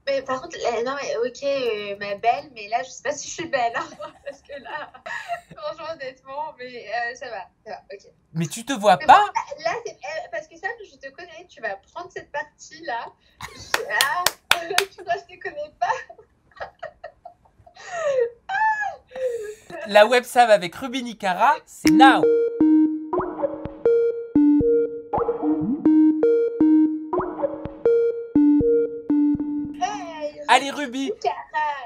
Mais par contre, non, mais ok, ma belle, mais là, je sais pas si je suis belle, hein, parce que là, franchement, honnêtement, mais ça va, ok. Mais tu te vois Mais bon, pas? là, c'est parce que ça, je te connais, tu vas prendre cette partie-là. Ah, tu vois, je te connais pas. La web save avec Ruby Nicara, c'est now. Hey, Allez Ruby Ruby, Cara.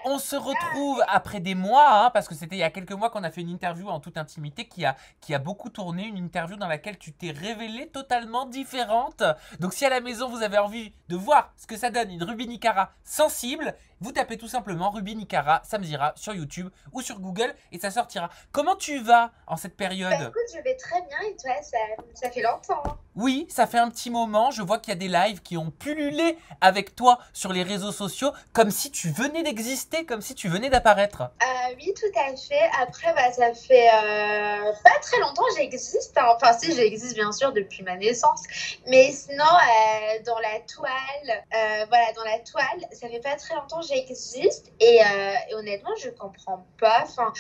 on se retrouve après des mois, hein, parce que c'était il y a quelques mois qu'on a fait une interview en toute intimité qui a beaucoup tourné, une interview dans laquelle tu t'es révélée totalement différente. Donc si à la maison vous avez envie de voir ce que ça donne une Ruby Nicara sensible, vous tapez tout simplement Ruby Nicara Samzira sur YouTube ou sur Google et ça sortira. Comment tu vas en cette Bah période? écoute, je vais très bien et toi, ça fait longtemps, hein. Oui, ça fait un petit moment, je vois qu'il y a des lives qui ont pullulé avec toi sur les réseaux sociaux, comme si tu venais d'exister, comme si tu venais d'apparaître. Oui, tout à fait. Après, bah, ça fait pas très longtemps que j'existe, hein. Enfin, si, j'existe bien sûr depuis ma naissance. Mais sinon, dans la toile, voilà, dans la toile, ça fait pas très longtemps que j'existe. Et honnêtement, je comprends pas. Enfin,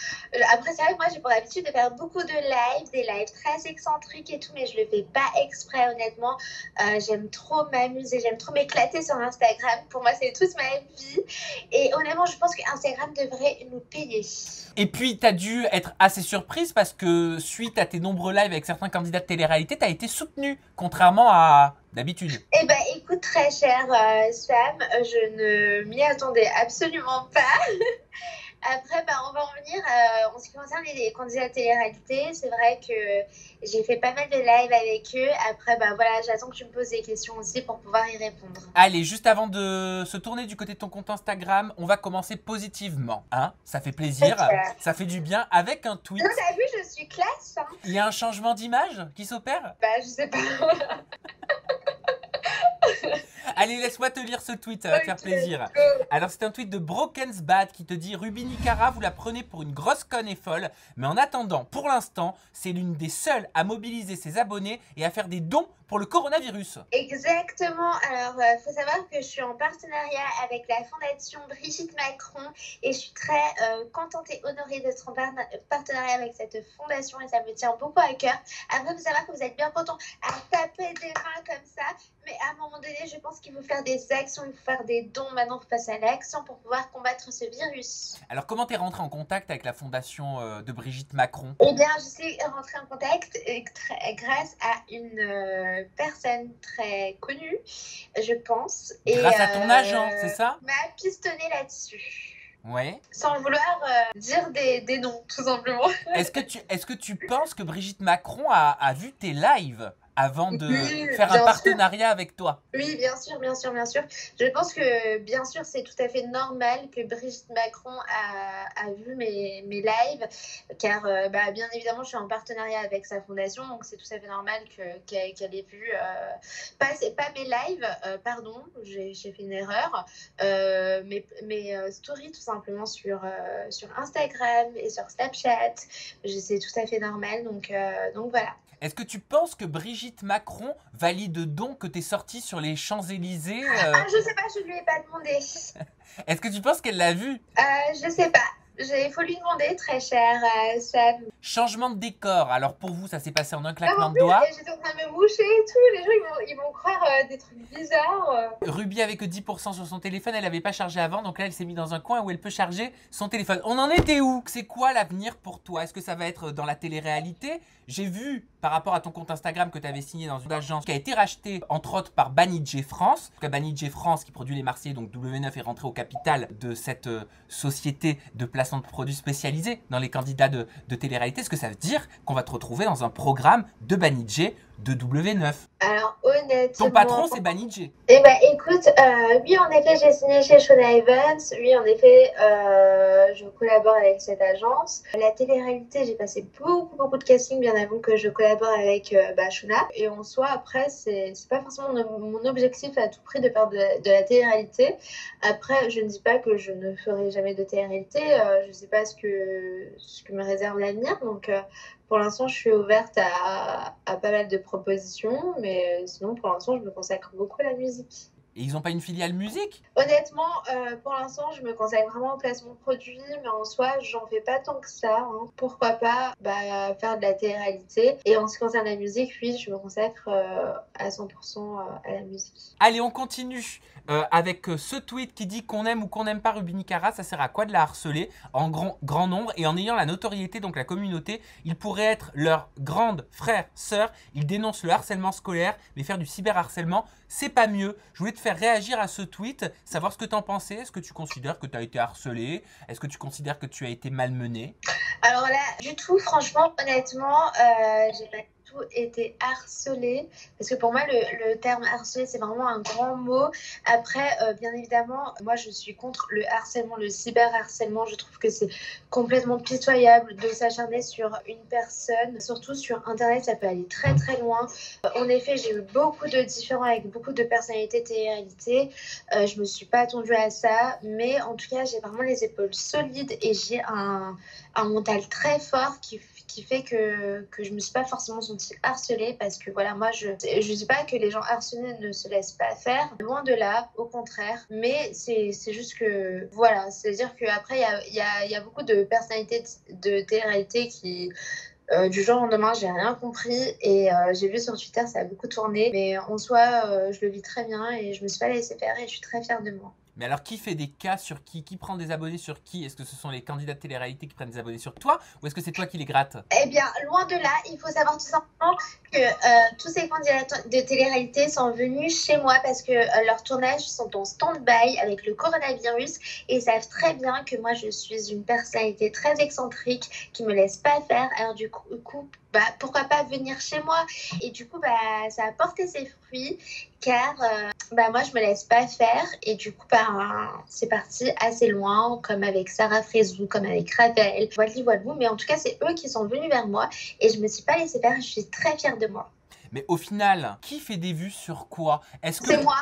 après, c'est vrai que moi, j'ai pour habitude de faire beaucoup de lives, des lives très excentriques et tout, mais je le fais pas exprès, honnêtement. J'aime trop m'amuser, j'aime trop m'éclater sur Instagram. Pour moi, c'est toute ma vie. Et honnêtement, je pense que Instagram devrait nous payer. Et puis, t'as dû être assez surprise parce que suite à tes nombreux lives avec certains candidats de télé-réalité, t'as été soutenue, contrairement à d'habitude. Eh ben, écoute, très cher Sam, je ne m'y attendais absolument pas. Après, bah, on va en venir. En ce qui concerne les candidats de télé-réalité, c'est vrai que j'ai fait pas mal de lives avec eux. Après, bah voilà, j'attends que tu me poses des questions aussi pour pouvoir y répondre. Allez, juste avant de se tourner du côté de ton compte Instagram, on va commencer positivement. Hein, ça fait plaisir, Ok. ça fait du bien avec un Non, tweet. t'as vu, je suis classe, hein. Il y a un changement d'image qui s'opère. Bah, je sais pas. Allez, laisse-moi te lire ce tweet, ça va te faire Ok, plaisir. go. Alors, c'est un tweet de Brokensbad qui te dit Ruby Nicara, vous la prenez pour une grosse conne et folle, mais en attendant, pour l'instant, c'est l'une des seules à mobiliser ses abonnés et à faire des dons pour le coronavirus. Exactement. Alors, faut savoir que je suis en partenariat avec la Fondation Brigitte Macron et je suis très contente et honorée d'être en partenariat avec cette fondation et ça me tient beaucoup à cœur. Après, faut savoir que vous êtes bien content à taper des mains comme ça, mais à un moment donné, je pense qu'il faut faire des actions, il faut faire des dons. Maintenant, il faut passer à l'action pour pouvoir combattre ce virus. Alors, comment t'es rentré en contact avec la fondation de Brigitte Macron? Eh bien, je suis rentrée en contact grâce à une personne très connue, je pense, et Grâce à ton agent, c'est ça? m'a pistonné là-dessus. Ouais. Sans vouloir dire des noms, tout simplement. Est-ce que tu penses que Brigitte Macron a vu tes lives avant de Oui, faire un bien sûr. partenariat avec toi? Oui, bien sûr, bien sûr, bien sûr. Je pense que, bien sûr, c'est tout à fait normal que Brigitte Macron a vu mes lives, car, bah, bien évidemment, je suis en partenariat avec sa fondation, donc c'est tout à fait normal qu'elle ait vu, pas mes lives, pardon, j'ai fait une erreur, mes stories, tout simplement, sur Instagram et sur Snapchat. C'est tout à fait normal, donc voilà. Est-ce que tu penses que Brigitte Macron valide donc que t'es sorti sur les Champs-Élysées Ah, je sais pas, je lui ai pas demandé. Est-ce que tu penses qu'elle l'a vu? Je sais pas. Il faut lui demander, très cher Sam. Changement de décor. Alors pour vous, ça s'est passé en un Non, claquement en de plus, doigts. j'étais en train de me moucher et tout. Les gens, ils vont croire des trucs bizarres. Ruby avait que 10% sur son téléphone, elle n'avait pas chargé avant, donc là elle s'est mise dans un coin où elle peut charger son téléphone. On en était où? C'est quoi l'avenir pour toi? Est-ce que ça va être dans la télé-réalité? J'ai vu par rapport à ton compte Instagram que tu avais signé dans une agence qui a été rachetée entre autres par Banijé France. En tout cas, Banijé France qui produit les Marseillais, donc W9 est rentré au capital de cette société de placement de produits spécialisés dans les candidats de télé-réalité. Est-ce que ça veut dire qu'on va te retrouver dans un programme de Banijé de W9? Alors, Ton patron, honnêtement. c'est Banijé. Eh ben, écoute, oui, en effet, j'ai signé chez Shona Evans. Oui, en effet, je collabore avec cette agence. La télé-réalité, j'ai passé beaucoup, beaucoup de casting bien avant que je collabore avec Shona. Et en soi, après, c'est pas forcément mon objectif à tout prix de faire de la télé-réalité. Après, je ne dis pas que je ne ferai jamais de télé-réalité. Je sais pas ce que me réserve l'avenir. Donc, pour l'instant, je suis ouverte à pas mal de propositions, mais sinon, pour l'instant, je me consacre beaucoup à la musique. Et ils ont pas une filiale musique? Honnêtement, pour l'instant, je me consacre vraiment au placement de produits, mais en soi, j'en fais pas tant que ça, hein. Pourquoi pas faire de la télé-réalité. Et en ce qui concerne la musique, oui, je me consacre à 100% à la musique. Allez, on continue avec ce tweet qui dit qu'on aime ou qu'on n'aime pas Rubini Cara, ça sert à quoi de la harceler en grand nombre et en ayant la notoriété, donc la communauté, il pourrait être leur grande frère, sœur, il dénonce le harcèlement scolaire, mais faire du cyberharcèlement, c'est pas mieux. Je voulais te faire réagir à ce tweet, savoir ce que t'en pensais, est-ce que tu considères que tu as été harcelé, est-ce que tu considères que tu as été malmené? Alors là, du tout, franchement, honnêtement, j'ai pas du tout été harcelée, parce que pour moi, le terme harceler, c'est vraiment un grand mot. Après, bien évidemment, moi, je suis contre le harcèlement, le cyberharcèlement. Je trouve que c'est complètement pitoyable de s'acharner sur une personne. Surtout sur Internet, ça peut aller très très loin. En effet, j'ai eu beaucoup de différends avec beaucoup de personnalités télé-réalité. Je me suis pas attendue à ça, mais en tout cas, j'ai vraiment les épaules solides et j'ai un mental très fort qui fait que je me suis pas forcément sentie harcelée, parce que voilà, moi je dis pas que les gens harcelés ne se laissent pas faire, loin de là, au contraire, mais c'est juste que voilà, c'est-à-dire qu'après il y a beaucoup de personnalités de télé-réalité qui du jour au lendemain, j'ai rien compris et j'ai vu sur Twitter, ça a beaucoup tourné, mais en soi, je le vis très bien et je me suis pas laissée faire et je suis très fière de moi. Mais alors, qui fait des cas sur qui? Qui prend des abonnés sur qui? Est-ce que ce sont les candidats de télé-réalité qui prennent des abonnés sur toi? Ou est-ce que c'est toi qui les grattes? Eh bien, loin de là, il faut savoir tout simplement que tous ces candidats de télé-réalité sont venus chez moi parce que leurs tournages sont en stand-by avec le coronavirus et savent très bien que moi, je suis une personnalité très excentrique qui me laisse pas faire. Alors du coup pourquoi pas venir chez moi? Et du coup, ça a porté ses fruits car moi, je me laisse pas faire. Et du coup, c'est parti assez loin, comme avec Sarah Frézou, comme avec Ravel, voilou. Mais en tout cas, c'est eux qui sont venus vers moi et je me suis pas laissée faire. Je suis très fière de moi. Mais au final, qui fait des vues sur quoi? C'est moi.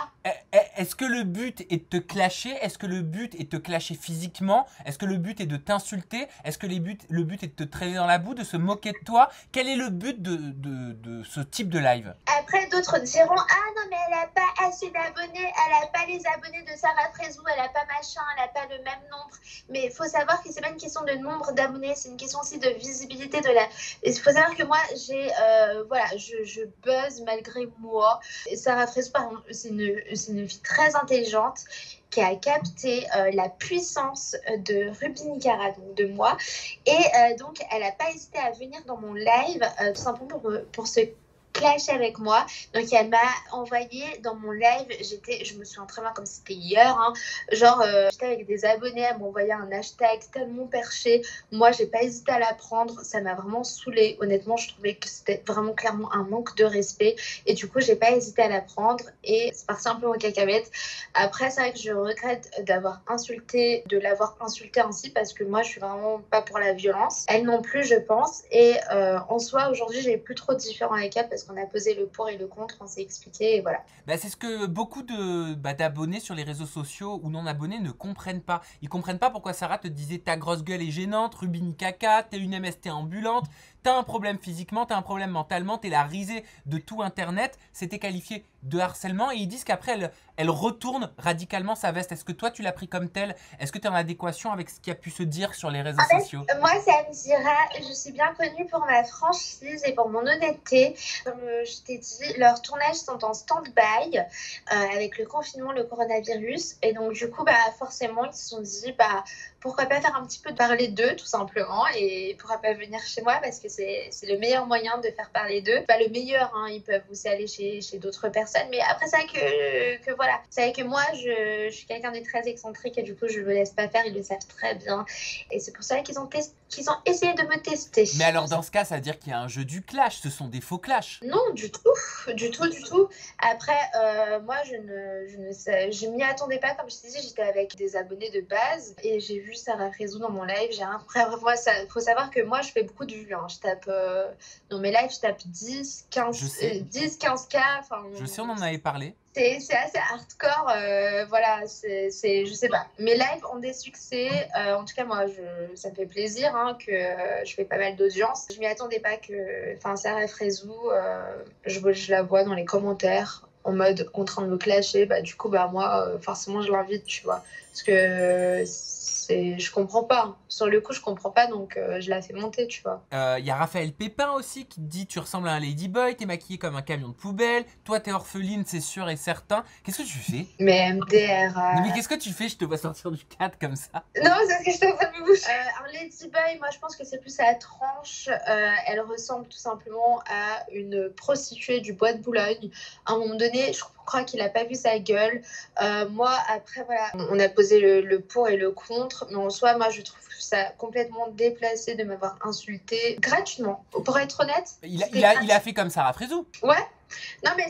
Est-ce que le but est de te clasher? Est-ce que le but est de te clasher physiquement? Est-ce que le but est de t'insulter? Est-ce que le but est de te traîner dans la boue, de se moquer de toi? Quel est le but de ce type de live? Après, d'autres diront: ah non, mais elle a pas assez d'abonnés, elle a pas les abonnés de Sarah Frézou, elle a pas machin, elle a pas le même nombre. Mais il faut savoir que c'est pas une question de nombre d'abonnés, c'est une question aussi de visibilité de la. Il faut savoir que moi, j'ai je buzz malgré moi. Et Sarah Frézou, par exemple, c'est une fille très intelligente qui a capté la puissance de Rubini Cara, donc de moi. Et donc, elle n'a pas hésité à venir dans mon live, tout simplement pour se clasher avec moi. Donc elle m'a envoyé dans mon live, je me souviens très bien comme c'était hier, hein, genre j'étais avec des abonnés, elle m'envoyait un hashtag tellement perché, moi j'ai pas hésité à la prendre, ça m'a vraiment saoulée, honnêtement je trouvais que c'était vraiment clairement un manque de respect et du coup j'ai pas hésité à la prendre et c'est parti un peu en cacahuète. Après c'est vrai que je regrette de l'avoir insultée ainsi parce que moi je suis vraiment pas pour la violence, elle non plus je pense, et en soi aujourd'hui j'ai plus trop de différends avec elle parce qu'on a posé le pour et le contre, on s'est expliqué et voilà. C'est ce que beaucoup d'abonnés sur les réseaux sociaux ou non abonnés ne comprennent pas. Ils comprennent pas pourquoi Sarah te disait ta grosse gueule est gênante, Rubini caca, t'es une MST ambulante, t'as un problème physiquement, t'as un problème mentalement, t'es la risée de tout internet. C'était qualifié de harcèlement et ils disent qu'après elle retourne radicalement sa veste. Est-ce que toi tu l'as pris comme tel? Est-ce que tu es en adéquation avec ce qui a pu se dire sur les réseaux sociaux? Moi ça me dira, je suis bien connue pour ma franchise et pour mon honnêteté. Comme je t'ai dit, leurs tournages sont en stand-by avec le confinement, le coronavirus. Et donc, du coup, forcément, ils se sont dit, pourquoi pas faire un petit peu de parler d'eux, tout simplement. Et pourquoi pas venir chez moi parce que c'est le meilleur moyen de faire parler d'eux. Pas le meilleur, hein, ils peuvent aussi aller chez d'autres personnes. Mais après, c'est vrai que voilà. C'est vrai que moi, je suis quelqu'un de très excentrique et du coup, je ne me laisse pas faire. Ils le savent très bien. Et c'est pour ça qu'ils ont essayé de me tester. Mais alors dans ce cas, ça veut dire qu'il y a un jeu du clash, ce sont des faux clashs. Non, du tout. Après, moi, je m'y attendais pas. Comme je t'ai dit, j'étais avec des abonnés de base et j'ai vu Sarah Frézou dans mon live. Après, moi, faut savoir que moi, je fais beaucoup de vues. Hein. Je tape, dans mes lives, je tape 10, 15, 15K. Je sais, on en avait parlé. C'est assez hardcore, voilà, je sais pas. Mes lives ont des succès, en tout cas moi, ça me fait plaisir hein, que je fais pas mal d'audience. Je m'y attendais pas que, Sarah Frézou, je la vois dans les commentaires en mode en train de me clasher, bah du coup bah moi forcément je l'invite, tu vois, parce que je comprends pas, hein. Sur le coup je comprends pas, donc je la fais monter, tu vois. Y a Raphaël Pépin aussi qui te dit tu ressembles à un ladyboy, t'es maquillée comme un camion de poubelle, toi t'es orpheline, c'est sûr et certain. Qu'est-ce que tu fais? Mais MDR. Non mais qu'est-ce que tu fais? Je te vois sortir du cadre comme ça. Non, c'est ce que je t'ai fait de bouche. Un ladyboy, moi je pense que c'est plus à la tranche. Elle ressemble tout simplement à une prostituée du bois de Boulogne. À un moment donné, je crois qu'il a pas vu sa gueule. Moi, après, voilà, on a posé le pour et le contre. Mais en soi, moi je trouve ça complètement déplacé de m'avoir insulté gratuitement. Pour être honnête, Il a fait comme Sarah Frézou. Ouais. Non, mais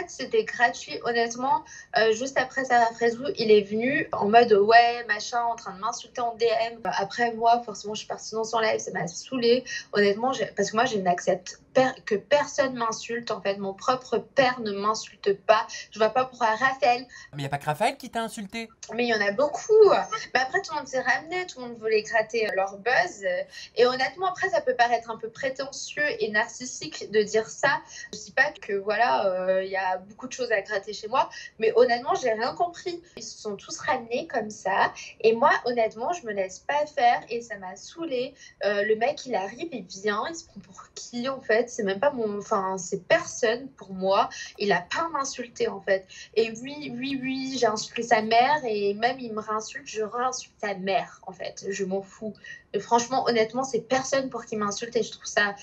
c'était gratuit, honnêtement. Juste après Sarah Frézou, il est venu en mode ouais, machin, en train de m'insulter en DM. Après, moi, forcément, je suis partie dans son live, ça m'a saoulée. Honnêtement, parce que moi, je n'accepte que personne m'insulte. En fait, mon propre père ne m'insulte pas. Je vois pas pourquoi Raphaël. Mais il n'y a pas que Raphaël qui t'a insulté. Mais il y en a beaucoup. Mais après, tout le monde s'est ramené, tout le monde voulait gratter leur buzz. Et honnêtement, après, ça peut paraître un peu prétentieux et narcissique de dire ça. Je dis pas que voilà, y a beaucoup de choses à gratter chez moi, mais honnêtement, j'ai rien compris. Ils se sont tous ramenés comme ça, et moi, honnêtement, je me laisse pas faire, et ça m'a saoulée. Le mec, il arrive, il vient, il se prend pour qui en fait? C'est même pas mon, enfin, c'est personne pour moi. Il a pas à m'insulter en fait. Et oui, j'ai insulté sa mère, et même il me réinsulte, je réinsulte sa mère en fait. Je m'en fous. Et franchement, honnêtement, c'est personne pour qui m'insulte, et je trouve ça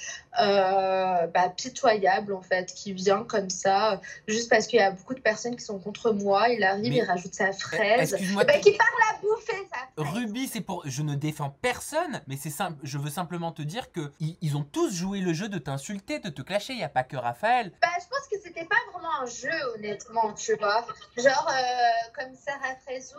pitoyable en fait, qui vient comme ça, juste parce qu'il y a beaucoup de personnes qui sont contre moi. Il arrive, il rajoute sa fraise, excuse-moi, qui parle à bouffer sa fraise. Ruby, c'est pour... Je ne défends personne, mais c'est simple. Je veux simplement te dire que ils ont tous joué le jeu de t'insulter, de te clasher. Il n'y a pas que Raphaël. Je pense que c'était pas vraiment un jeu, honnêtement, tu vois. Genre, comme Sarah Frézou,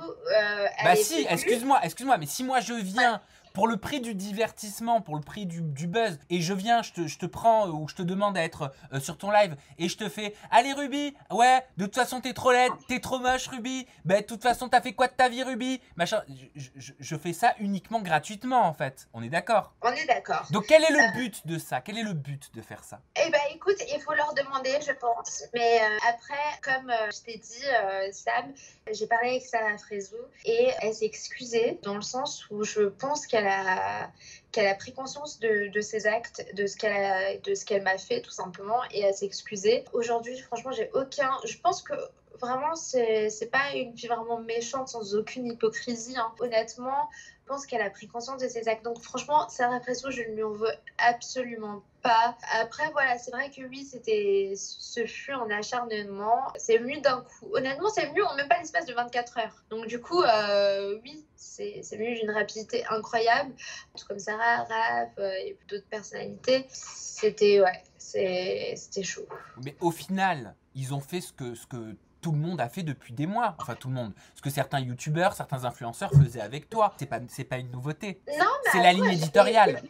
Bah si, excuse-moi, mais si moi je viens... Pour le prix du divertissement, pour le prix du buzz, et je viens, je te prends ou je te demande à être sur ton live, et je te fais « Allez Ruby, ouais, de toute façon t'es trop laide, t'es trop moche Ruby, bah de toute façon t'as fait quoi de ta vie Ruby ?» Machin, je fais ça uniquement gratuitement en fait, on est d'accord? On est d'accord. Donc quel est le but de ça? Quel est le but de faire ça? Eh ben écoute, il faut leur demander, je pense. Mais après, comme je t'ai dit, Sam, j'ai parlé avec Sarah Frézou, et elle s'est excusée, dans le sens où je pense qu'elle a pris conscience de ses actes, de ce qu'elle m'a fait tout simplement, et elle s'est excusée. Aujourd'hui, franchement, je pense que vraiment, c'est pas une fille vraiment méchante, sans aucune hypocrisie, hein. Honnêtement, je pense qu'elle a pris conscience de ses actes. Donc franchement, Sarah Frézou, je ne lui en veux absolument pas. Après, voilà, c'est vrai que oui, ce fut un acharnement. C'est venu d'un coup. Honnêtement, c'est venu en même pas l'espace de 24 heures. Donc du coup, oui, c'est venu d'une rapidité incroyable. Tout comme Sarah, Raph et d'autres personnalités. C'était chaud. Mais au final, ils ont fait ce que tout le monde a fait depuis des mois. Enfin, tout le monde. Ce que certains youtubeurs, certains influenceurs faisaient avec toi. C'est pas une nouveauté. Non, mais c'est la ligne éditoriale.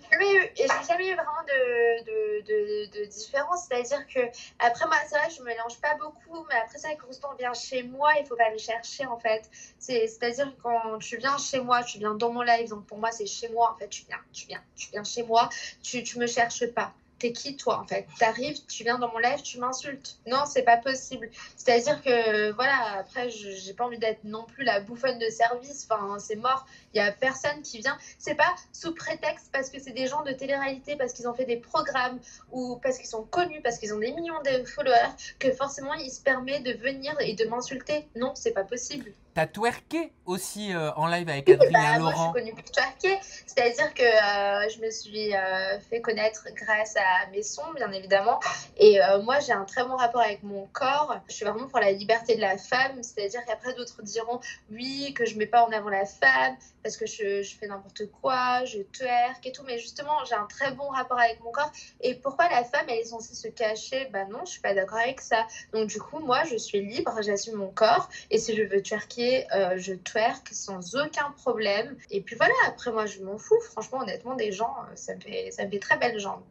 J'ai jamais eu vraiment de différence. C'est-à-dire que, après, moi, c'est vrai que je me mélange pas beaucoup, mais après, c'est vrai que quand on vient chez moi, il faut pas le chercher, en fait. C'est-à-dire que quand tu viens chez moi, tu viens dans mon live, donc pour moi, c'est chez moi, en fait. Tu viens chez moi, tu me cherches pas. T'es qui toi en fait? T'arrives, tu viens dans mon live, tu m'insultes. Non, c'est pas possible. C'est-à-dire que voilà, après, j'ai pas envie d'être non plus la bouffonne de service. Enfin, c'est mort. Il y a personne qui vient. C'est pas sous prétexte parce que c'est des gens de télé-réalité, parce qu'ils ont fait des programmes ou parce qu'ils sont connus, parce qu'ils ont des millions de followers, que forcément ils se permettent de venir et de m'insulter. Non, c'est pas possible. T'as twerké aussi en live avec Adrien Laurent. Moi, je suis connue pour twerker. C'est-à-dire que je me suis fait connaître grâce à mes sons, bien évidemment. Et moi, j'ai un très bon rapport avec mon corps. Je suis vraiment pour la liberté de la femme. C'est-à-dire qu'après, d'autres diront, oui, que je mets pas en avant la femme parce que je fais n'importe quoi, je twerk et tout. Mais justement, j'ai un très bon rapport avec mon corps. Et pourquoi la femme, elle est censée se cacher? Bah non, je suis pas d'accord avec ça. Donc du coup, moi, je suis libre, j'assume mon corps. Et si je veux twerker, je twerk sans aucun problème. Et puis voilà, après moi, je m'en fous. Franchement, honnêtement, des gens, ça me fait très belles jambes.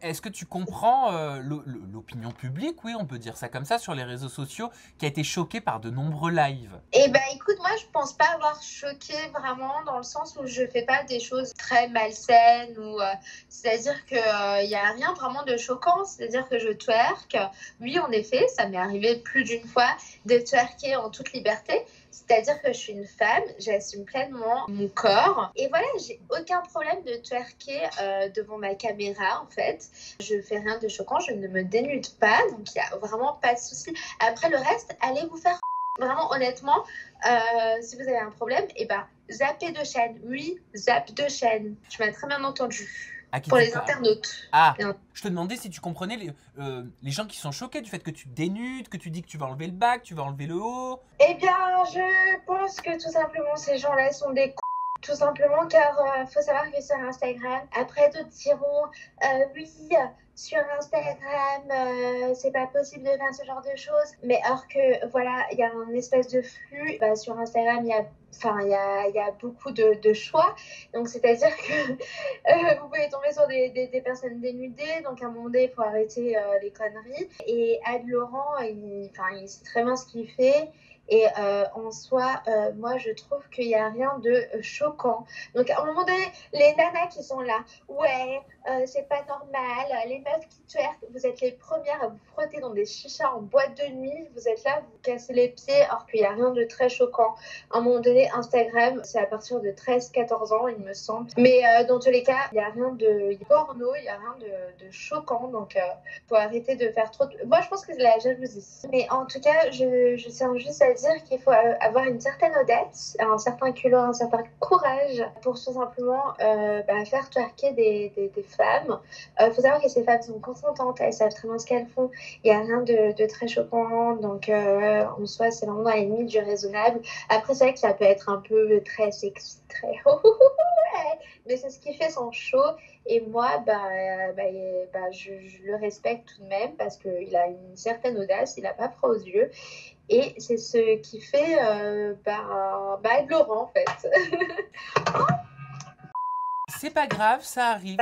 Est-ce que tu comprends l'opinion publique, oui, on peut dire ça comme ça, sur les réseaux sociaux, qui a été choquée par de nombreux lives? Eh ben, écoute, moi, je pense pas avoir choqué vraiment dans le sens où je fais pas des choses très malsaines ou c'est-à-dire que il y a rien vraiment de choquant. C'est-à-dire que je twerk. Oui, en effet, ça m'est arrivé plus d'une fois de twerker en toute liberté. C'est-à-dire que je suis une femme, j'assume pleinement mon corps. Et voilà, j'ai aucun problème de twerker devant ma caméra, en fait. Je fais rien de choquant, je ne me dénude pas, donc il n'y a vraiment pas de souci. Après le reste, allez vous faire vraiment honnêtement, si vous avez un problème, et ben zappez de chaîne. Oui, zappe de chaîne. Tu m'as très bien entendu. Ah, qui Pour dit les quoi? internautes. Ah, Bien. je te demandais si tu comprenais les gens qui sont choqués du fait que tu te dénudes, que tu dis que tu vas enlever le bac, tu vas enlever le haut. Eh bien, je pense que tout simplement ces gens-là sont des cons. Tout simplement car faut savoir que sur Instagram, après d'autres diront oui, sur Instagram, c'est pas possible de faire ce genre de choses. Mais or que voilà, il y a un espèce de flux. Bah, sur Instagram, il y a beaucoup de choix. Donc c'est-à-dire que vous pouvez tomber sur des personnes dénudées. Donc à un moment donné, il faut arrêter les conneries. Et Ad Laurent, il sait très bien ce qu'il fait. Et en soi, moi, je trouve qu'il n'y a rien de choquant. Donc, à un moment donné, les nanas qui sont là, ouais, c'est pas normal, les meufs qui twerkent, vous êtes les premières à vous frotter dans des chichas en boîte de nuit, vous êtes là, vous cassez les pieds, alors qu'il n'y a rien de très choquant. À un moment donné, Instagram, c'est à partir de 13-14 ans, il me semble. Mais dans tous les cas, il n'y a rien de porno, il n'y a rien de choquant. Donc, faut arrêter de faire trop de... Moi, je pense que c'est la jalousie. Mais en tout cas, je tiens juste à dire qu'il faut avoir une certaine audace, un certain culot, un certain courage pour tout simplement faire twerker des femmes. Faut savoir que ces femmes sont consentantes, elles savent très bien ce qu'elles font. Il n'y a rien de très choquant. Donc, en soi, c'est vraiment dans la limite du raisonnable. Après, c'est vrai que ça peut être un peu très sexy, très... mais c'est ce qui fait son show. Et moi, je le respecte tout de même parce qu'il a une certaine audace, il n'a pas froid aux yeux. Et c'est ce qui fait de Laurent, en fait. C'est pas grave, ça arrive,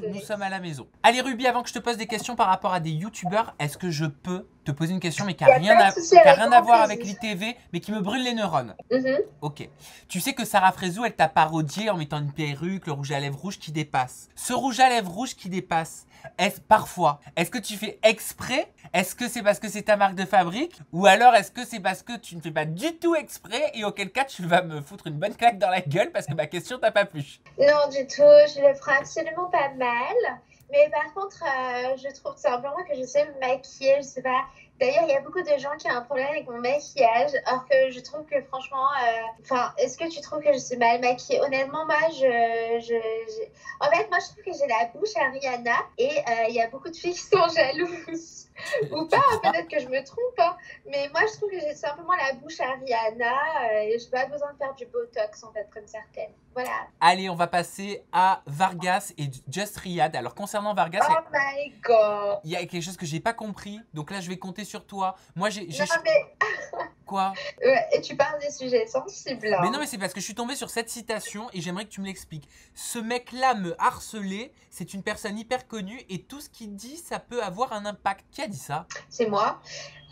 nous sommes à la maison. Allez Ruby, avant que je te pose des questions par rapport à des youtubeurs, est-ce que je peux te poser une question mais qui n'a rien à voir avec l'ITV, mais qui me brûle les neurones? Ok. Tu sais que Sarah Frézou, elle t'a parodié en mettant une perruque, le rouge à lèvres rouge qui dépasse. Ce rouge à lèvres rouge qui dépasse, est-ce que tu fais exprès? Est-ce que c'est parce que c'est ta marque de fabrique? Ou alors est-ce que c'est parce que tu ne fais pas du tout exprès et auquel cas tu vas me foutre une bonne claque dans la gueule parce que ma question t'a pas plu? Non, du tout, je le ferai absolument pas mal. Mais par contre, je trouve simplement que je sais me maquiller, je sais pas. D'ailleurs, il y a beaucoup de gens qui ont un problème avec mon maquillage, alors que je trouve que franchement, est-ce que tu trouves que je suis mal maquillée? Honnêtement, moi, en fait, moi, je trouve que j'ai la bouche à Rihanna et il y a beaucoup de filles qui sont jalouses. Ou pas, peut-être que je me trompe, hein. Mais moi, je trouve que j'ai simplement la bouche à Rihanna et je n'ai pas besoin de faire du botox, en fait, comme certaines. Voilà. Allez, on va passer à Vargas et Just Riyad. Alors, concernant Vargas, oh my God, il y a quelque chose que j'ai pas compris. Donc là, je vais compter sur toi. Moi, j'ai... Non, mais... Quoi? Et tu parles des sujets sensibles. Hein. Mais non, mais c'est parce que je suis tombée sur cette citation et j'aimerais que tu me l'expliques. Ce mec-là me harcelait, c'est une personne hyper connue et tout ce qu'il dit, ça peut avoir un impact. Qui a dit ça? C'est moi.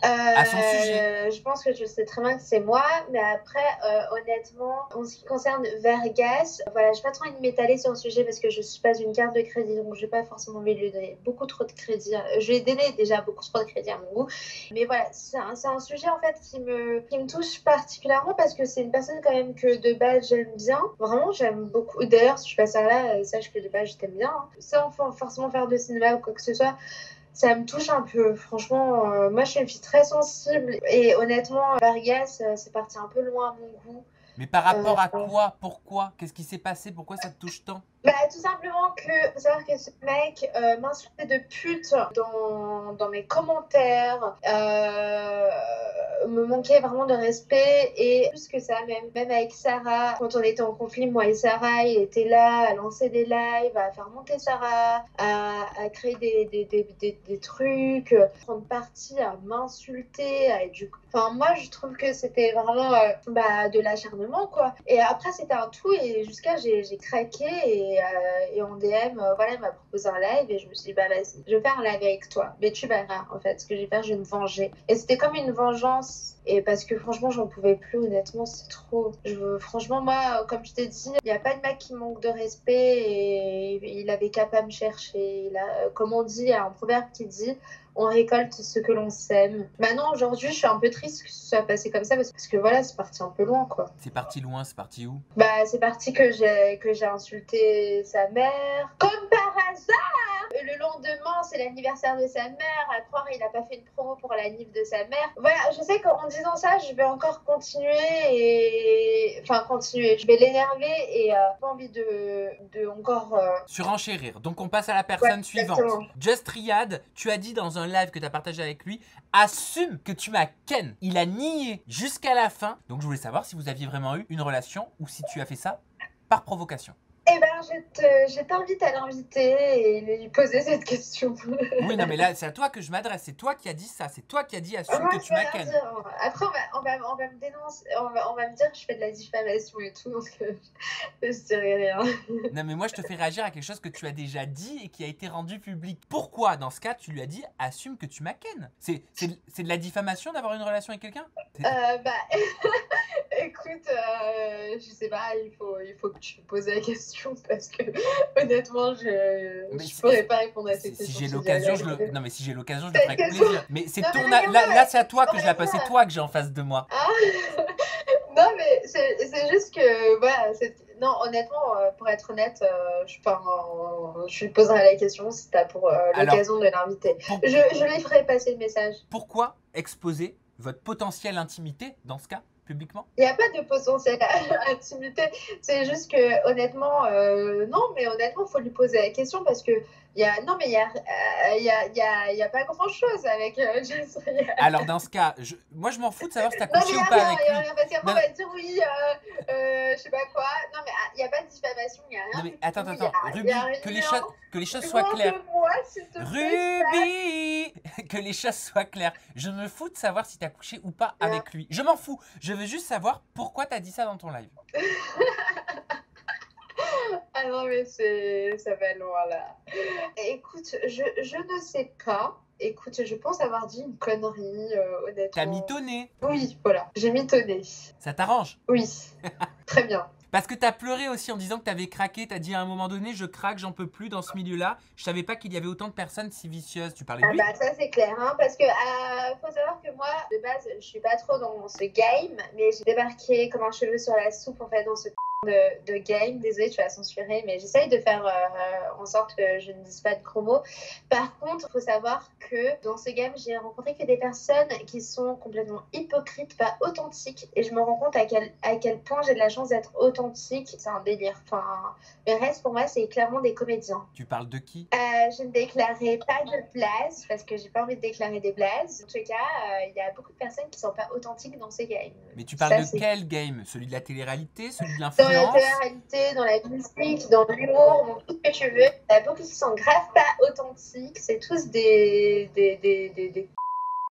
À son sujet. Je pense que je sais très bien que c'est moi, mais après, honnêtement, en ce qui concerne Vargas, voilà, je n'ai pas trop envie de m'étaler sur le sujet parce que je ne suis pas une carte de crédit, donc je n'ai pas forcément envie de lui donner beaucoup trop de crédit. Je lui ai donné déjà beaucoup trop de crédit à mon goût, mais voilà, c'est un sujet en fait qui me touche particulièrement parce que c'est une personne quand même que de base j'aime bien. Vraiment, j'aime beaucoup. D'ailleurs, si tu passes par là, sache que de base je t'aime bien. Hein. Sans forcément faire de cinéma ou quoi que ce soit. Ça me touche un peu, franchement. Moi, je suis une fille très sensible et honnêtement, Vargas, c'est parti un peu loin à mon goût. Mais par rapport à quoi? Pourquoi? Qu'est-ce qui s'est passé? Pourquoi ça te touche tant? Tout simplement que, faut savoir que ce mec m'insultait de pute dans mes commentaires. me manquait vraiment de respect. Et plus que ça, même avec Sarah, quand on était en conflit, moi et Sarah, il était là à lancer des lives, à faire monter Sarah, à créer des trucs, prendre parti, à m'insulter. Enfin, moi, je trouve que c'était vraiment de l'acharnement, quoi. Et après, c'était un tout, et jusqu'à j'ai craqué, et en DM, voilà, il m'a proposé un live, et je me suis dit, bah vas-y, je vais faire un live avec toi. Mais tu verras, en fait, ce que je vais faire, je vais me venger. Et c'était comme une vengeance. Et parce que franchement, j'en pouvais plus, honnêtement, c'est trop. Franchement, moi, comme je t'ai dit, il n'y a pas de mec qui manque de respect, et il avait qu'à pas me chercher. Comme on dit, il y a un proverbe qui dit on récolte ce que l'on sème. Maintenant, aujourd'hui, je suis un peu triste que ce soit passé comme ça, parce que voilà, c'est parti un peu loin, quoi. C'est parti loin, c'est parti où? Bah, c'est parti que j'ai insulté sa mère. Comme par hasard! Le lendemain, c'est l'anniversaire de sa mère. À croire, il n'a pas fait une promo pour l'anniv de sa mère. Voilà, je sais qu'en disant ça, je vais encore continuer. Enfin, continuer. Je vais l'énerver, et pas envie de encore. Surenchérir. Donc on passe à la personne suivante. Exactement. Just Riyad, tu as dit dans un live que tu as partagé avec lui, assume que tu m'as ken. Il a nié jusqu'à la fin. Donc je voulais savoir si vous aviez vraiment eu une relation ou si tu as fait ça par provocation. Eh ben, je t'invite à l'inviter et lui poser cette question. Oui, non, mais là, c'est à toi que je m'adresse. C'est toi qui as dit ça. C'est toi qui as dit assume que tu m'as ken. Après, on va me dénoncer. On va me dire que je fais de la diffamation et tout. Donc, je dirais rien. Non, mais moi, je te fais réagir à quelque chose que tu as déjà dit et qui a été rendu public. Pourquoi, dans ce cas, tu lui as dit assume que tu m'as ken? C'est de la diffamation d'avoir une relation avec quelqu'un? Écoute, je sais pas, il faut que tu me poses la question, parce que honnêtement, je pourrais pas répondre à cette question. Si j'ai l'occasion, non, mais si j'ai l'occasion, je le ferai avec plaisir. Mais c'est là, c'est à toi que je la passe. C'est toi que j'ai en face de moi. Ah. Non, mais c'est juste que voilà, non, honnêtement, pour être honnête, je lui poserai la question si t'as pour l'occasion de l'inviter. Je lui ferai passer le message. Pourquoi exposer votre potentielle intimité dans ce cas publiquement? Il n'y a pas de potentiel intimité. C'est juste que honnêtement, non, mais honnêtement, faut lui poser la question, parce que il y a pas grand chose avec Just Riyad. Alors dans ce cas, moi je m'en fous de savoir si t'as couché ou pas avec lui. Parce qu'après on va dire oui, je sais pas quoi. Non, mais il n'y a pas de diffamation, il n'y a rien. Non mais attends, Ruby, que les choses soient claires. Ruby, que les choses soient claires. Je me fous de savoir si t'as couché ou pas avec lui. Je m'en fous. Je veux juste savoir pourquoi t'as dit ça dans ton live. Ah non, mais ça va loin là. Écoute, je ne sais pas. Écoute, je pense avoir dit une connerie, honnêtement. T'as mitonné. Oui, voilà, j'ai mitonné. Ça t'arrange? Oui, très bien. Parce que t'as pleuré aussi en disant que t'avais craqué. T'as dit à un moment donné, je craque, j'en peux plus dans ce milieu-là. Je savais pas qu'il y avait autant de personnes si vicieuses. Tu parlais de lui? Ah bah ça c'est clair, hein, parce que faut savoir que moi, de base, je suis pas trop dans ce game, mais j'ai débarqué comme un cheveu sur la soupe, en fait, dans ce de game. Désolée, tu vas censurer, mais j'essaye de faire en sorte que je ne dise pas de gros mots. Par contre, il faut savoir que dans ce game, j'ai rencontré que des personnes qui sont complètement hypocrites, pas authentiques, et je me rends compte à quel point j'ai de la chance d'être authentique. C'est un délire. Enfin, le reste, pour moi, c'est clairement des comédiens. Tu parles de qui? Je ne déclarerai pas de blase, parce que j'ai pas envie de déclarer des blazes. En tout cas, il y a beaucoup de personnes qui sont pas authentiques dans ces games. Mais tu parles de quel game? Celui de la télé-réalité? Celui de l'influence? Dans la télé-réalité, dans la musique, dans l'humour, dans tout ce que tu veux. Il y a beaucoup qui sont grave pas authentiques. C'est tous des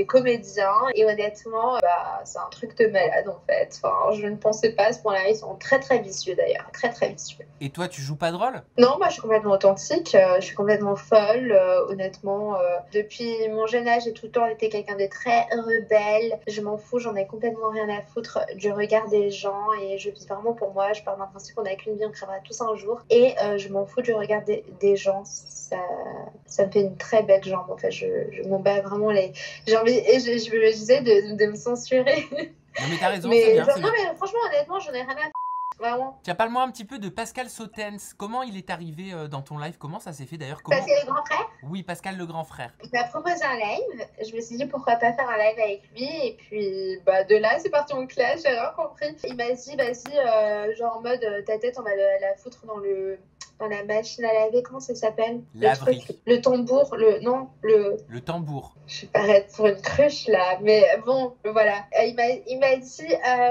comédiens, et honnêtement, c'est un truc de malade, en fait. Enfin, je ne pensais pas à ce point-là. Ils sont très très vicieux, d'ailleurs, très très vicieux. Et toi, tu joues pas de rôle? Non, moi je suis complètement authentique, je suis complètement folle, honnêtement. Depuis mon jeune âge, j'ai tout le temps été quelqu'un de très rebelle. Je m'en fous, j'en ai complètement rien à foutre du regard des gens, et je vis vraiment pour moi. Je pars d'un principe qu'on n'a qu'une vie, on crèvera tous un jour, et je m'en fous du regard des gens. Ça me fait une très belle jambe, en fait. Je m'en bats vraiment les... J'ai envie, et j'essaie de me censurer. Non mais t'as raison, mais, c'est bien. Non mais franchement, honnêtement, j'en ai rien à foutre. Vraiment. Tiens, parle-moi un petit peu de Pascal Sautens. Comment il est arrivé dans ton live? Comment ça s'est fait d'ailleurs? Pascal le grand frère? Oui, Pascal le grand frère. Il m'a proposé un live. Je me suis dit pourquoi pas faire un live avec lui. Et puis de là, c'est parti en clash. J'ai rien compris. Il m'a dit, vas-y, genre en mode ta tête, on va la foutre dans le dans la machine à laver, comment ça s'appelle? Laverie. Le tambour, Le tambour. Je vais paraître pour une cruche là, mais bon, voilà. Il m'a dit,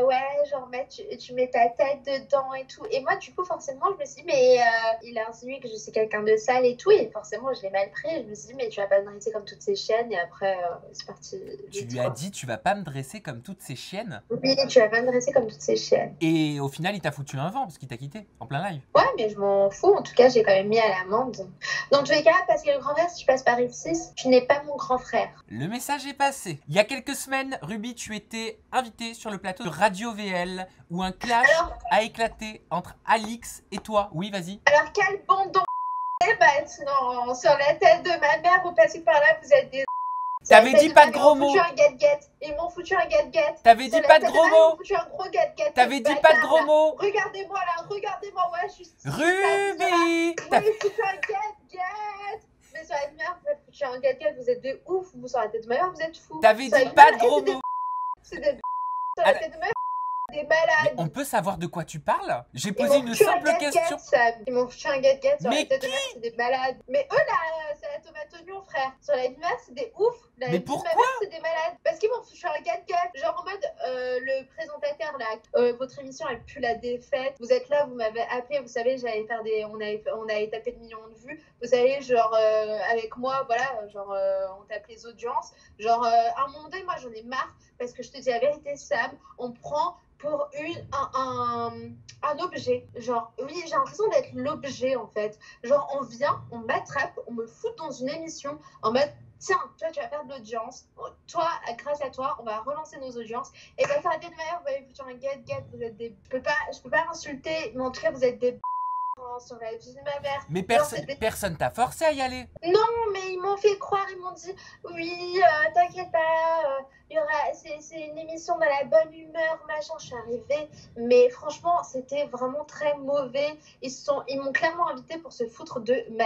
ouais, genre, tu mets ta tête dedans et tout. Et moi, du coup, forcément, je me suis dit, mais il a insinué que je suis quelqu'un de sale et tout. Et forcément, je l'ai mal pris. Je me suis dit, mais tu vas pas me dresser comme toutes ces chiennes. Et après, c'est parti. Tu lui as dit, tu vas pas me dresser comme toutes ces chiennes? Oui, tu vas pas me dresser comme toutes ces chiennes. Et au final, il t'a foutu un vent parce qu'il t'a quitté en plein live. Ouais, mais je m'en fous. En tout cas, j'ai quand même mis à l'amende. Dans tous les cas, parce que le grand frère, si tu passes par ici, tu n'es pas mon grand frère. Le message est passé. Il y a quelques semaines, Ruby, tu étais invitée sur le plateau de Radio VL où un clash a éclaté entre Alix et toi. Oui, vas-y. Alors, quel bon don maintenant sur la tête de ma mère, vous passez par là, vous êtes des... T'avais dit pas de gros mots. Ils m'ont foutu un get-get. T'avais dit pas de gros mots. Ils m'ont foutu un gros get-get. T'avais dit pas de gros mots. Regardez-moi là, regardez-moi, ouais, je suis... Ruby. Vous m'avez foutu un get-get. Mais sur la tête de ma mère, vous m'avez foutu un get-get, vous êtes des ouf. Vous sur la tête de ma mère, vous êtes fous. T'avais dit pas de gros mots. C'est des... Sur la tête de ma mère, des malades. Mais on peut savoir de quoi tu parles? J'ai posé une simple question. Ils m'ont foutu un get-get sur la tête de qui? ma mère, c'est des malades. Mais eux là, c'est la tomate oignon, frère. Sur la vie de ma mère, c'est des ouf. Mais pourquoi? Ma mère, c'est des malades. Parce qu'ils m'ont foutu un get-get. Genre en mode, le présentateur là, votre émission elle pue la défaite. Vous êtes là, vous m'avez appelé, vous savez, j'allais faire des. On avait tapé de millions de vues. Vous savez, genre, avec moi, voilà, genre, on tape les audiences. Genre, à un moment donné, moi j'en ai marre. Parce que je te dis la vérité, Sam, on prend pour un objet. Genre, oui, j'ai l'impression d'être l'objet, en fait. Genre, on vient, on m'attrape, on me fout dans une émission en mode, tiens, toi, tu vas faire de l'audience. Toi, grâce à toi, on va relancer nos audiences. Et bah, ça va être de manière, vous allez foutre un get, vous êtes des... Je peux pas insulter, mais en tout cas, vous êtes des... sur la vie de ma mère. Mais personne t'a forcé à y aller. Non, mais ils m'ont fait croire, ils m'ont dit oui, t'inquiète pas, c'est une émission dans la bonne humeur, machin. Je suis arrivée, mais franchement, c'était vraiment très mauvais. Ils m'ont clairement invité pour se foutre de ma...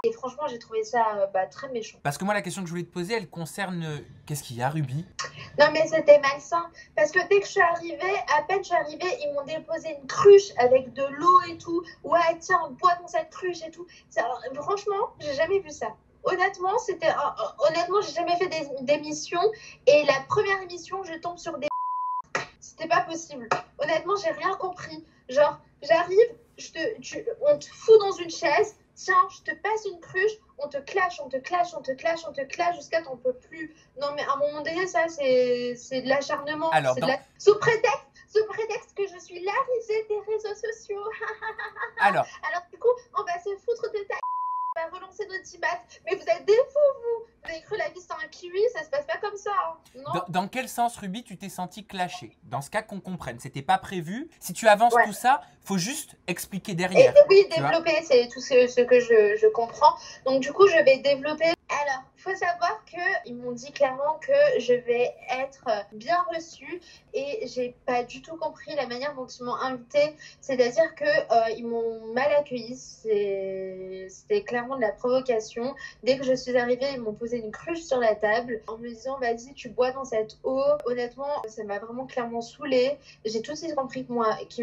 Et franchement, j'ai trouvé ça très méchant. Parce que moi, la question que je voulais te poser, elle concerne... Qu'est-ce qu'il y a, Ruby? Non, mais c'était malsain. Parce que dès que je suis arrivée, à peine je suis arrivée, ils m'ont déposé une cruche avec de l'eau et tout. Ouais, tiens, bois dans cette cruche et tout. Alors, franchement, j'ai jamais vu ça. Honnêtement, j'ai jamais fait d'émission. Et la première émission, je tombe sur des... C'était pas possible. Honnêtement, j'ai rien compris. Genre, j'arrive, on te fout dans une chaise. Tiens, je te passe une cruche, on te clash jusqu'à t'en peux plus. Non, mais à un moment donné, ça, c'est de l'acharnement. Alors, sous prétexte que je suis la risée des réseaux sociaux. Alors, du coup, on va se foutre de ta... On va relancer notre tibat. Mais vous êtes des fous, vous. Vous avez cru la vie c'est un kiwi, ça se passe pas comme ça. Hein. Non. Dans quel sens, Ruby, tu t'es senti clashée? Dans ce cas, qu'on comprenne. C'était pas prévu. Si tu avances tout ça, faut juste expliquer derrière. Et oui, développer, c'est tout ce que je comprends. Donc du coup, je vais développer. Alors, il faut savoir qu'ils m'ont dit clairement que je vais être bien reçue et j'ai pas du tout compris la manière dont ils m'ont invitée. C'est-à-dire qu'ils m'ont mal accueillie. C'était clairement de la provocation. Dès que je suis arrivée, ils m'ont posé une cruche sur la table en me disant vas-y, tu bois dans cette eau. Honnêtement, ça m'a vraiment clairement saoulée. J'ai tout de suite compris que moi, qui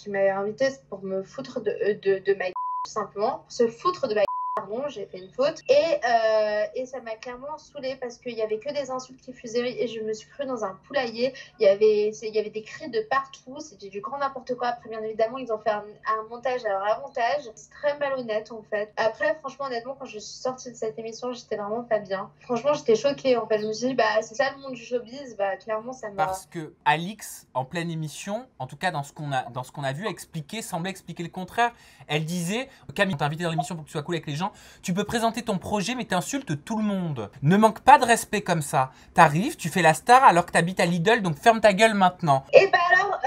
m'avait invitée pour me foutre de ma tout simplement, pour se foutre de ma pardon, j'ai fait une faute. Et ça m'a clairement saoulée parce qu'il n'y avait que des insultes qui fusaient et je me suis crue dans un poulailler. Il y avait des cris de partout, c'était du grand n'importe quoi. Après, bien évidemment, ils ont fait un montage à leur avantage. C'est très malhonnête en fait. Après, franchement, honnêtement, quand je suis sortie de cette émission, j'étais vraiment pas bien. Franchement, j'étais choquée en fait. Je me suis dit, c'est ça le monde du showbiz. Clairement, ça m'a... Parce que Alix, en pleine émission, en tout cas dans ce qu'on a vu, semblait expliquer le contraire. Elle disait, Camille, on t'a invité dans l'émission pour que tu sois cool avec les gens. Tu peux présenter ton projet, mais t'insultes tout le monde. Ne manque pas de respect comme ça. T'arrives, tu fais la star alors que t'habites à Lidl, donc ferme ta gueule maintenant. Et alors,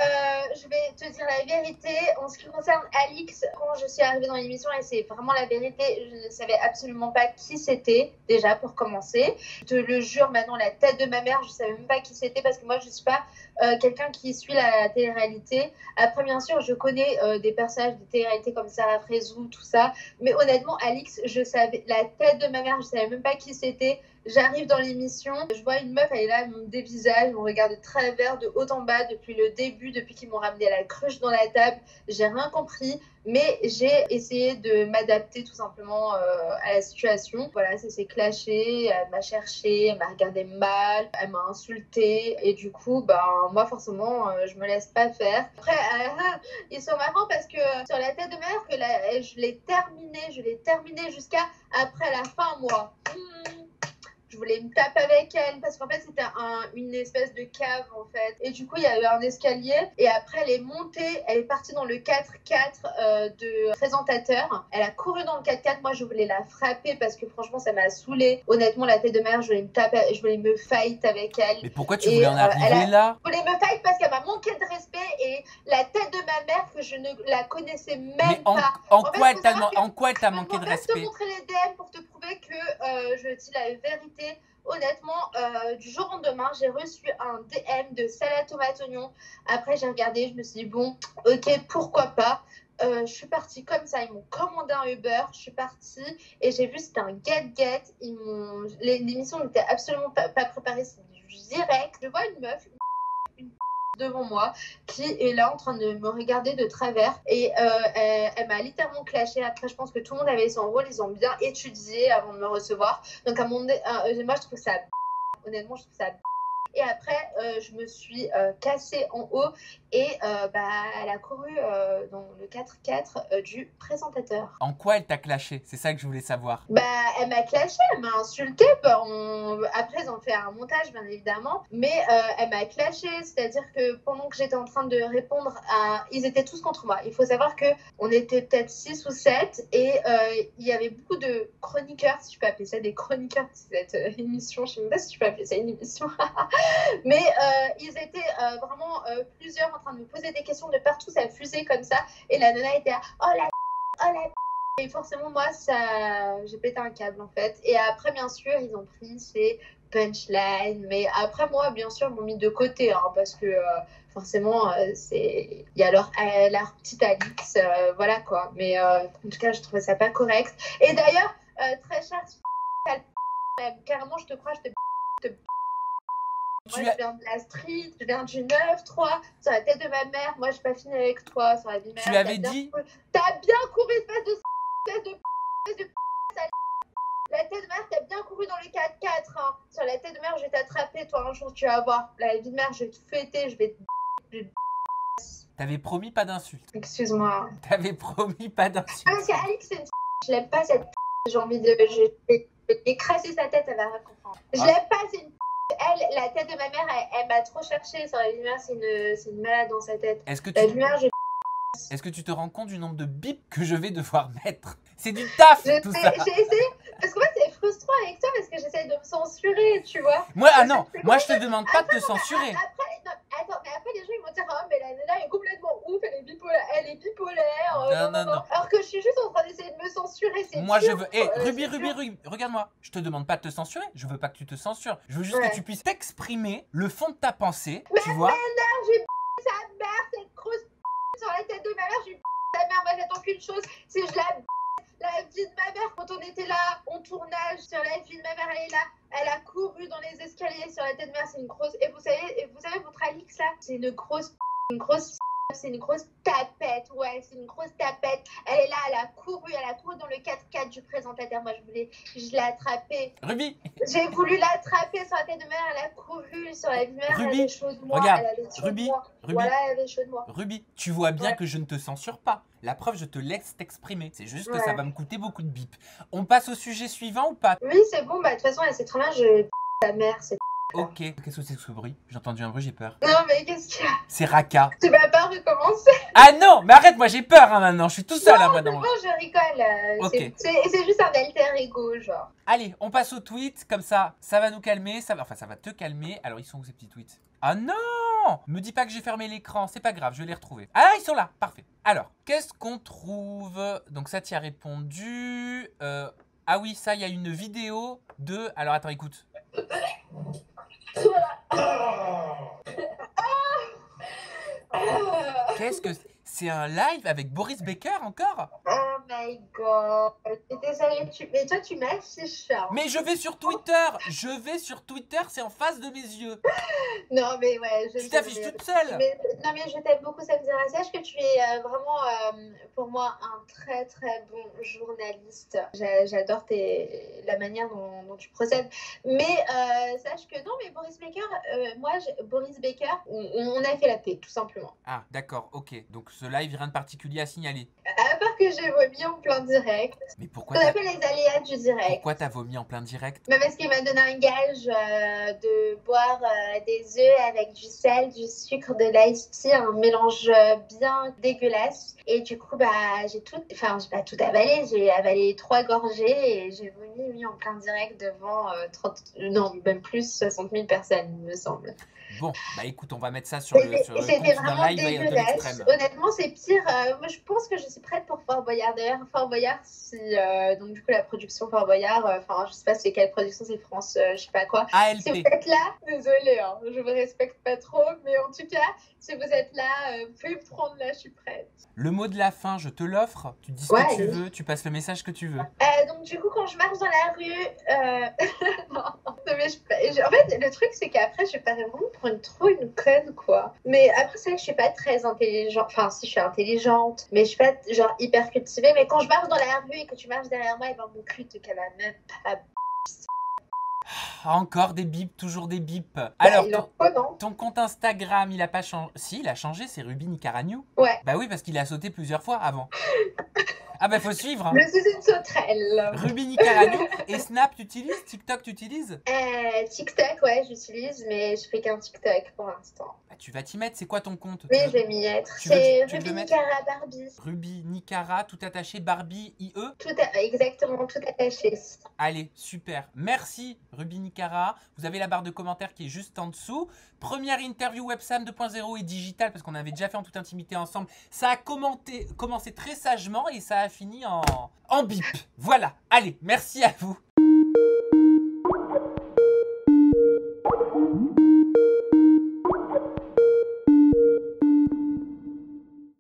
je vais te dire la vérité. En ce qui concerne Alix, quand je suis arrivée dans l'émission, et c'est vraiment la vérité, je ne savais absolument pas qui c'était, déjà, pour commencer. Je te le jure, maintenant, la tête de ma mère, je ne savais même pas qui c'était, parce que moi, je ne suis pas quelqu'un qui suit la télé-réalité. Après, bien sûr, je connais des personnages de télé-réalité comme Sarah Frézou, tout ça. Mais honnêtement, Alix, je savais la tête de ma mère, je savais même pas qui c'était. J'arrive dans l'émission, je vois une meuf, elle est là, elle me dévisage, on regarde de travers, de haut en bas, depuis le début, depuis qu'ils m'ont ramené la cruche dans la table. J'ai rien compris, mais j'ai essayé de m'adapter tout simplement à la situation. Voilà, ça s'est clashé, elle m'a cherché, elle m'a regardé mal, elle m'a insulté, et du coup, ben, moi forcément, je me laisse pas faire. Après, ils sont marrants parce que sur la tête de mère, je l'ai terminé jusqu'à après la fin, moi. Je voulais me taper avec elle parce qu'en fait c'était une espèce de cave en fait, et du coup il y a eu un escalier et après elle est montée, elle est partie dans le 4x4 de présentateur, elle a couru dans le 4x4, moi je voulais la frapper parce que franchement ça m'a saoulée, honnêtement la tête de mère, je voulais me taper, je voulais me fight avec elle. Mais pourquoi tu voulais en arriver là? Je voulais me fight parce qu'elle m'a manqué de respect, et la tête de ma mère que je ne la connaissais même pas. En quoi elle t'a manqué de respect? Je vais te montrer les DM pour te prouver que je dis la vérité. Honnêtement, du jour au lendemain, j'ai reçu un DM de salade tomate oignon. Après, j'ai regardé, je me suis dit, bon, ok, pourquoi pas. Je suis partie comme ça, ils m'ont commandé un Uber, je suis partie et j'ai vu c'était un get. L'émission n'était absolument pas préparée, c'est du direct. Je vois une meuf, devant moi qui est là en train de me regarder de travers, et elle m'a littéralement clashé. Après je pense que tout le monde avait son rôle, ils ont bien étudié avant de me recevoir, donc à mon moi je trouve ça, honnêtement je trouve ça. Et après, je me suis cassée en haut et elle a couru dans le 4x4 du présentateur. En quoi elle t'a clashé? C'est ça que je voulais savoir. Elle m'a clashé, elle m'a insulté. Après, ils ont fait un montage, bien évidemment. Mais elle m'a clashé, c'est-à-dire que pendant que j'étais en train de répondre ils étaient tous contre moi. Il faut savoir qu'on était peut-être 6 ou 7 et il y avait beaucoup de chroniqueurs, si tu peux appeler ça des chroniqueurs, cette émission. Je ne sais même pas si tu peux appeler ça une émission. Mais ils étaient vraiment plusieurs en train de me poser des questions de partout, ça fusait comme ça, et la nana était là, oh la et forcément moi j'ai pété un câble en fait. Et après bien sûr ils ont pris ces punchlines, mais après moi bien sûr ils m'ont mis de côté parce que forcément il y a leur petite Alix, voilà quoi. Mais en tout cas je trouvais ça pas correct. Et d'ailleurs très cher, carrément je te crois, je te moi, je viens de la street, je viens du 9-3, sur la tête de ma mère. Moi, j'ai pas fini avec toi, sur la vie de ma mère. Tu l'avais dit? T'as bien couru, espèce de la tête de mère, t'as bien couru dans le 4x4. Hein. Sur la tête de mère, je vais t'attraper, toi, un jour, tu vas voir. La vie de mère, je vais te fêter, je vais te... T'avais promis pas d'insultes. Excuse-moi. T'avais promis pas d'insultes. Parce qu'Alix, c'est une... Je l'aime pas, cette... J'ai envie de... Je vais écraser sa tête, elle va rien comprendre. Je l'aime pas, c'est une... Elle, la tête de ma mère, elle m'a trop cherché sur la vie de ma mère, c'est une malade dans sa tête. Est-ce que tu te rends compte du nombre de bips que je vais devoir mettre? C'est du taf, tout ça. J'ai essayé, parce que moi c'est frustrant avec toi, parce que j'essaie de me censurer, tu vois. Moi, non, moi je te demande pas de te censurer. Mais après les gens ils vont dire, oh mais la nana est complètement ouf, elle est bipolaire. Non. Alors que je suis juste en train d'essayer de me censurer, c'est moi dur, je veux, Ruby, regarde-moi, je te demande pas de te censurer, je veux pas que tu te censures, je veux juste que tu puisses t'exprimer le fond de ta pensée, tu vois. Ma mère, j'ai sa mère, cette grosse sur la tête de ma mère, j'ai sa mère, moi j'attends qu'une chose, c'est que je la vie de ma mère, quand on était là, en tournage sur la vie de ma mère, elle est là, elle a couru dans les escaliers sur la tête de ma mère, c'est une grosse, et vous savez votre Alix là, c'est une grosse, c'est une grosse tapette, ouais, c'est une grosse tapette. Elle est là, elle a couru dans le 4x4 du présentateur. Moi, je l'ai attrapée. Ruby, j'ai voulu l'attraper sur la tête de ma mère, elle a couru sur la vie de ma mère, elle avait chaud de moi. Regarde, elle avait chaud Ruby, de moi. Voilà, elle avait chaud de moi. Ruby, tu vois bien que je ne te censure pas. La preuve, je te laisse t'exprimer. C'est juste que ça va me coûter beaucoup de bip. On passe au sujet suivant ou pas? Oui, c'est bon, de toute façon, elle sait très bien, ta mère, c'est... Ok. Qu'est-ce que c'est que ce bruit? J'ai entendu un bruit, j'ai peur. Non, mais qu'est-ce qu'il y a? C'est Raka. Tu vas pas recommencer? Ah non, mais arrête, moi j'ai peur maintenant. Je suis tout seul là maintenant. Non, je rigole. Ok. C'est juste un alter ego, genre. Allez, on passe aux tweets. Comme ça va nous calmer. Ça va te calmer. Alors, ils sont où ces petits tweets? Ah non! Me dis pas que j'ai fermé l'écran. C'est pas grave, je vais les retrouver. Ah, ils sont là. Parfait. Alors, qu'est-ce qu'on trouve? Donc, ça, t'y as répondu. Ah oui, ça, il y a une vidéo de... Alors, attends, écoute. Qu'est-ce que... C'est un live avec Boris Becker encore? Oh my god. Désolée, mais toi, tu m'affiches. Hein. Mais je vais sur Twitter. C'est en face de mes yeux. Non, mais ouais. Tu t'affiches toute seule. Non, mais je t'aime beaucoup, Samira. Sache que tu es vraiment, pour moi, un très, très bon journaliste. J'adore la manière dont tu procèdes. Mais sache que non, mais Boris Becker, Boris Becker, on a fait la paix, tout simplement. Ah, d'accord, ok. Donc ce live, rien de particulier à signaler. À part que j'ai vomi en plein direct. Mais pourquoi On appelle les aléas du direct. Pourquoi t'as vomi en plein direct? Mais parce qu'il m'a donné un gage de boire des œufs avec du sel, du sucre, de l'ice tea, un mélange bien dégueulasse. Et du coup, j'ai pas tout avalé, j'ai avalé 3 gorgées et j'ai vomi, oui, en plein direct devant 60 000 personnes, il me semble. Bon, bah écoute, on va mettre ça sur le compte d'un live de l'extrême. Honnêtement, c'est pire. Moi, je pense que je suis prête pour Fort Boyard. D'ailleurs, Fort Boyard, si donc du coup la production Fort Boyard, je sais pas c'est quelle production, c'est France, je sais pas quoi. ALP. Si vous êtes là, désolée, hein, je vous respecte pas trop, mais en tout cas, si vous êtes là, vous pouvez me prendre là, je suis prête. Le mot de la fin, je te l'offre. Tu dis ce que tu veux, tu passes le message que tu veux. Donc du coup, quand je marche dans la rue, non, mais en fait, le truc c'est qu'après, je parais vraiment pour une conne, quoi. Mais après, c'est vrai que je suis pas très intelligente. Enfin, si, je suis intelligente, mais je suis pas genre hyper cultivée. Mais quand je marche dans la rue et que tu marches derrière moi, et mon cul te cala même pas. Encore des bips, toujours des bips. Alors, non ton compte Instagram, il a pas changé. Si, il a changé, c'est Ruby Nicaragnou. Ouais. Bah oui, parce qu'il a sauté plusieurs fois avant. Ah bah faut suivre. Hein. Je suis une sauterelle. Ruby Nicaragnou. Et Snap, tu utilises? TikTok, tu utilises? TikTok, ouais, j'utilise, mais je fais qu'un TikTok pour l'instant. Bah, tu vas t'y mettre, c'est quoi ton compte? Oui, je vais m'y être. C'est Ruby Nicara Barbie. Ruby Nicara, tout attaché, Barbie, IE? Exactement, tout attaché. Allez, super. Merci Ruby Nicara. Vous avez la barre de commentaires qui est juste en dessous. Première interview Websam 2.0 et digital, parce qu'on avait déjà fait en toute intimité ensemble. Ça a commencé très sagement et ça a fini en bip. Voilà. Allez, merci à vous.